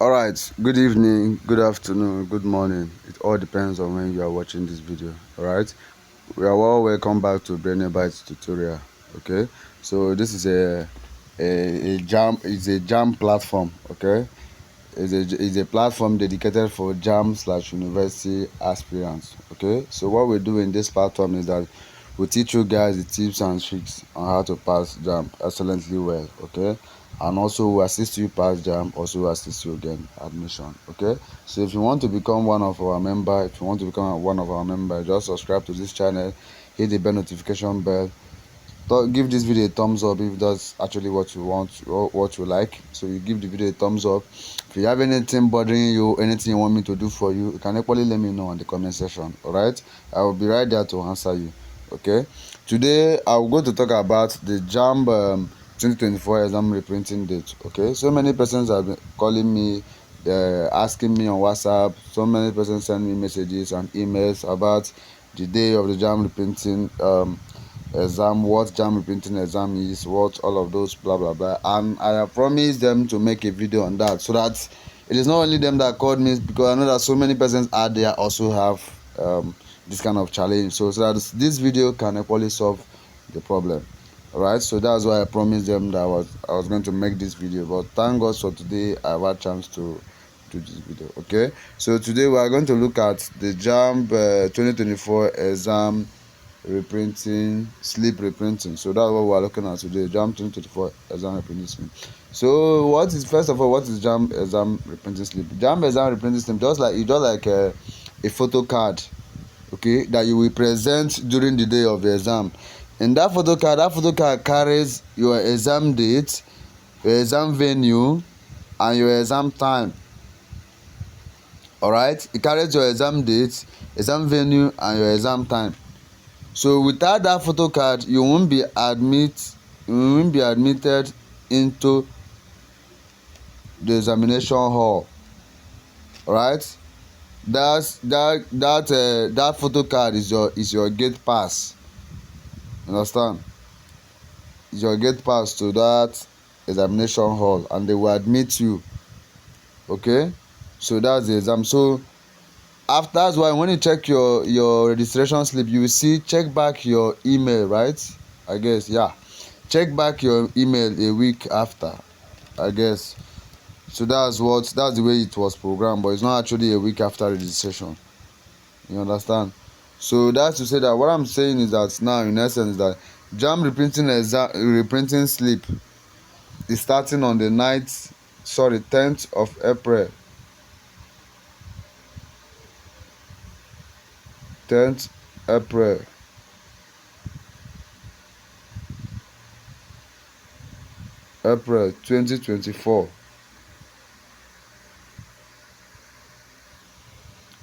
Alright, good evening, good afternoon, good morning. It all depends on when you are watching this video. Alright, we are all welcome back to Brainybite tutorial. Okay, so this is a Jamb platform. Okay, it's a platform dedicated for Jamb/university aspirants. Okay, so what we do in this platform is that we teach you guys the tips and tricks on how to pass Jamb excellently well. Okay, and also we assist you pass Jamb, also assist you again admission. Okay, so if you want to become one of our members, just subscribe to this channel, hit the bell notification bell, give this video a thumbs up if that's actually what you want or what you like. So you give the video a thumbs up. If you have anything bothering you, anything you want me to do for you, you can equally let me know in the comment section. All right, I will be right there to answer you. Okay, today I'm going to talk about the Jamb 2024 exam reprinting date. Okay, so many persons have been calling me, asking me on WhatsApp. So many persons send me messages and emails about the day of the Jamb reprinting exam, what Jamb reprinting exam is, what all of those blah blah blah, and I have promised them to make a video on that, so that it is not only them that called me, because I know that so many persons out there also have this kind of challenge, so that this video can equally solve the problem. All right, so that's why I promised them that I was going to make this video, but thank God for today I have a chance to do this video. Okay, so today we are going to look at the Jamb 2024 exam reprinting, slip reprinting. So that's what we're looking at today. Jamb 2024 exam reprinting. So what is, first of all, what is Jamb exam reprinting slip? Jamb exam reprinting slip, just like a photo card, okay, that you will present during the day of the exam. And that photo card carries your exam date, your exam venue, and your exam time. All right, it carries your exam date, exam venue, and your exam time. So without that photo card, you won't be admitted into the examination hall. Alright, that photo card is your gate pass. Understand? It's your gate pass to that examination hall, and they will admit you. Okay, so that's the exam. So after, that's why when you check your registration slip, you will see, check back your email, right? I guess, yeah, check back your email a week after, I guess. So that's the way it was programmed, but it's not actually a week after registration. You understand? So that's to say that what I'm saying is that now, in essence, that Jamb reprinting slip is starting on the 10th of April. 10th April. April 2024.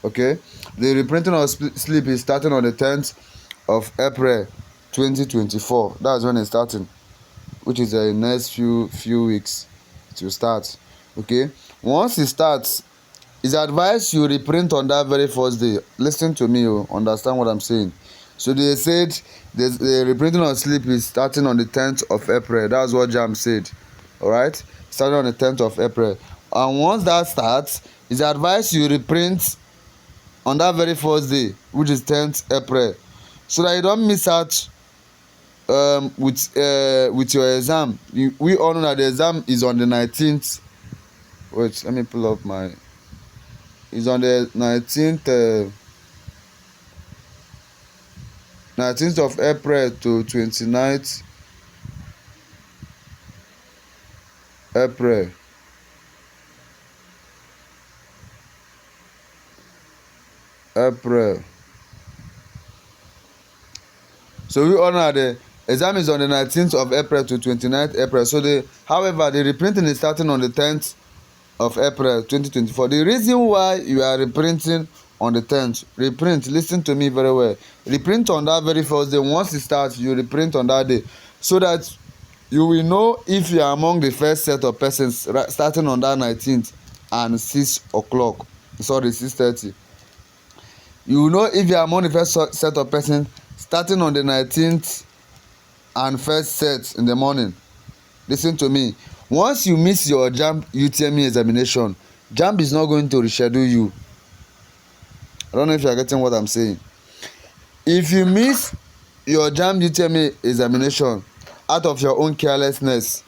Okay, the reprinting of slip is starting on the 10th of April 2024. That's when it's starting, which is the next few weeks to start. Okay, once it starts, it's advised you reprint on that very first day. Listen to me, you understand what I'm saying? So they said the reprinting of slip is starting on the 10th of April. That's what Jamb said. All right, starting on the 10th of April. And once that starts, it's advised you reprint on that very first day, which is 10th April, so that you don't miss out with your exam. We all know that the exam is on the 19th. Wait, let me pull up my. It's on the 19th of April to 29th April. So we all know the exam is on the 19th of April to 29th April. So however, the reprinting is starting on the 10th of April 2024. The reason why you are reprinting on the 10th, listen to me very well, reprint on that very first day. Once it starts, you reprint on that day, so that you will know if you are among the first set of persons starting on that 19th and 6:30. You will know if you are among the first set of persons starting on the 19th and first set in the morning. Listen to me. Once you miss your Jamb UTME examination, Jamb is not going to reschedule you. I don't know if you are getting what I'm saying. If you miss your Jamb UTME examination out of your own carelessness,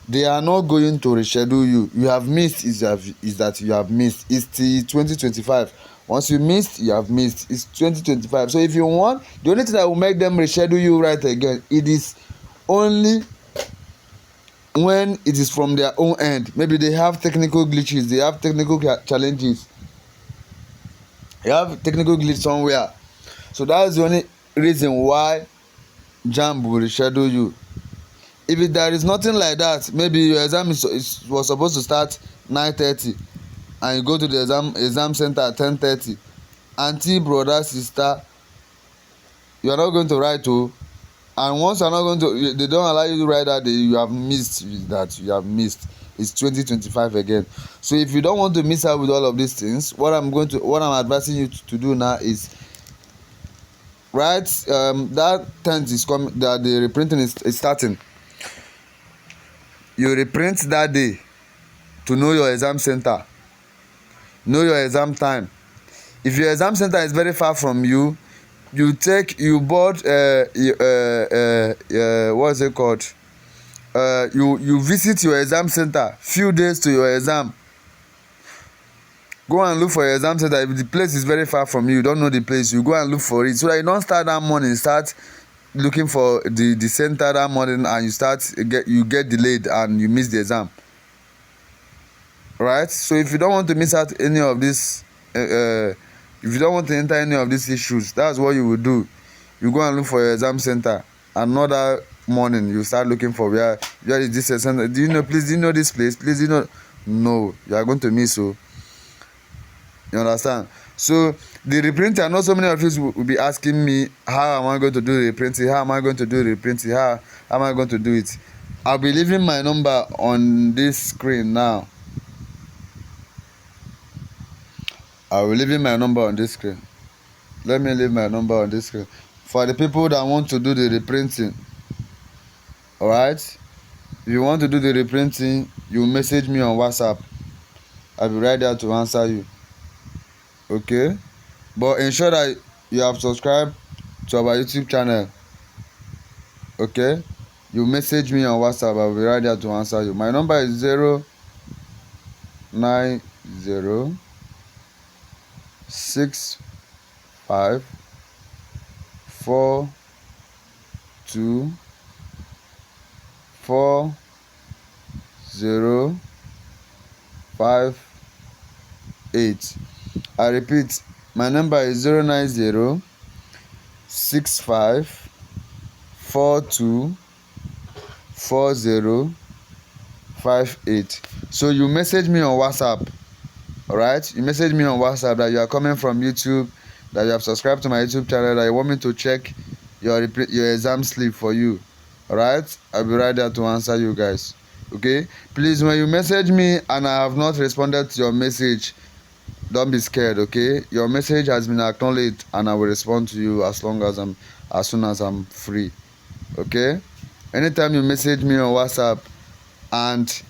they are not going to reschedule you. You have missed is that you have missed. It's till 2025. Once you missed, you have missed. It's 2025. So if you want, the only thing that will make them reschedule you right again, it is only when it is from their own end. Maybe they have technical glitches, they have technical challenges, they have technical glitch somewhere. So that's the only reason why Jamb will reschedule you. If there is nothing like that, maybe your exam was supposed to start 9:30 and you go to the exam center at 10:30. Aunty, brother, sister, you are not going to write o. And once you are not going to, they don't allow you to write that day, you have missed. It's 2025 again. So if you don't want to miss out with all of these things, what I'm advising you to do now is write that 10th is coming, that the reprinting is starting. You reprint that day to know your exam center, know your exam time. If your exam center is very far from you, you board what's it called, you visit your exam center few days to your exam. Go and look for your exam center. If the place is very far from you, you don't know the place, you go and look for it, so that you don't start that morning, start looking for the center that morning, and you get delayed and you miss the exam, right? So if you don't want to miss out any of this, if you don't want to enter any of these issues, that's what you will do. You go and look for your exam center. Another morning you start looking for where is this center. Do you know this place? Please, do you know? No, you are going to miss. So you understand? So the reprinting, I know so many of you will be asking me, how am I going to do the reprinting? How am I going to do the reprinting? How am I going to do it? I'll be leaving my number on this screen now. I will leave my number on this screen. Let me leave my number on this screen for the people that want to do the reprinting. All right, if you want to do the reprinting, you message me on WhatsApp. I'll be right there to answer you. Okay, but ensure that you have subscribed to our YouTube channel. Okay, you message me on WhatsApp. I'll be right there to answer you. My number is 09065424058. I repeat, my number is 09065424058. So you message me on WhatsApp. All right, you message me on WhatsApp that you are coming from YouTube, that you have subscribed to my YouTube channel, that you want me to check your exam slip for you. All right, I'll be right there to answer you guys. Okay, please, when you message me and I have not responded to your message, don't be scared. Okay, your message has been acknowledged and I will respond to you as soon as I'm free. Okay, anytime you message me on WhatsApp and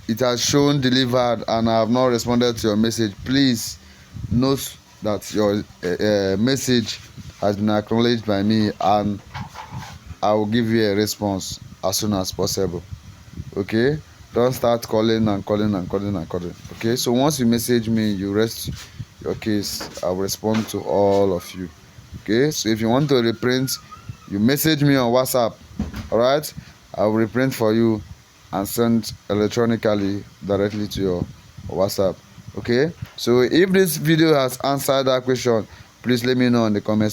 it has shown delivered and I have not responded to your message, please note that your message has been acknowledged by me and I will give you a response as soon as possible. Okay, don't start calling. Okay, so once you message me, you rest your case. I will respond to all of you. Okay, so if you want to reprint, you message me on WhatsApp. All right, I will reprint for you and send electronically directly to your WhatsApp. Okay, so if this video has answered that question, please let me know in the comment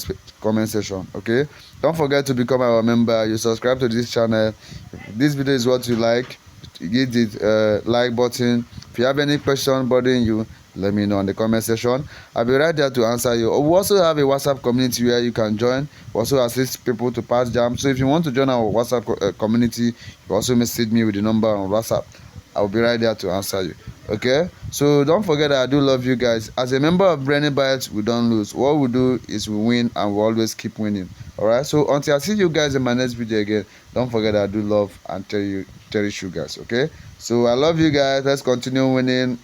section. Okay, don't forget to become our member. You subscribe to this channel. If this video is what you like, hit the like button. If you have any question bothering you, let me know in the comment section. I'll be right there to answer you. We also have a WhatsApp community where you can join. We also assist people to pass Jamb. So if you want to join our WhatsApp community, you also message me with the number on WhatsApp. I'll be right there to answer you. Okay, so don't forget that I do love you guys. As a member of Brainybite, we don't lose. What we do is we win, and we always keep winning. All right, so until I see you guys in my next video again, don't forget that I do love and cherish you guys. Okay, so I love you guys. Let's continue winning.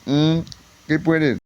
Keep winning.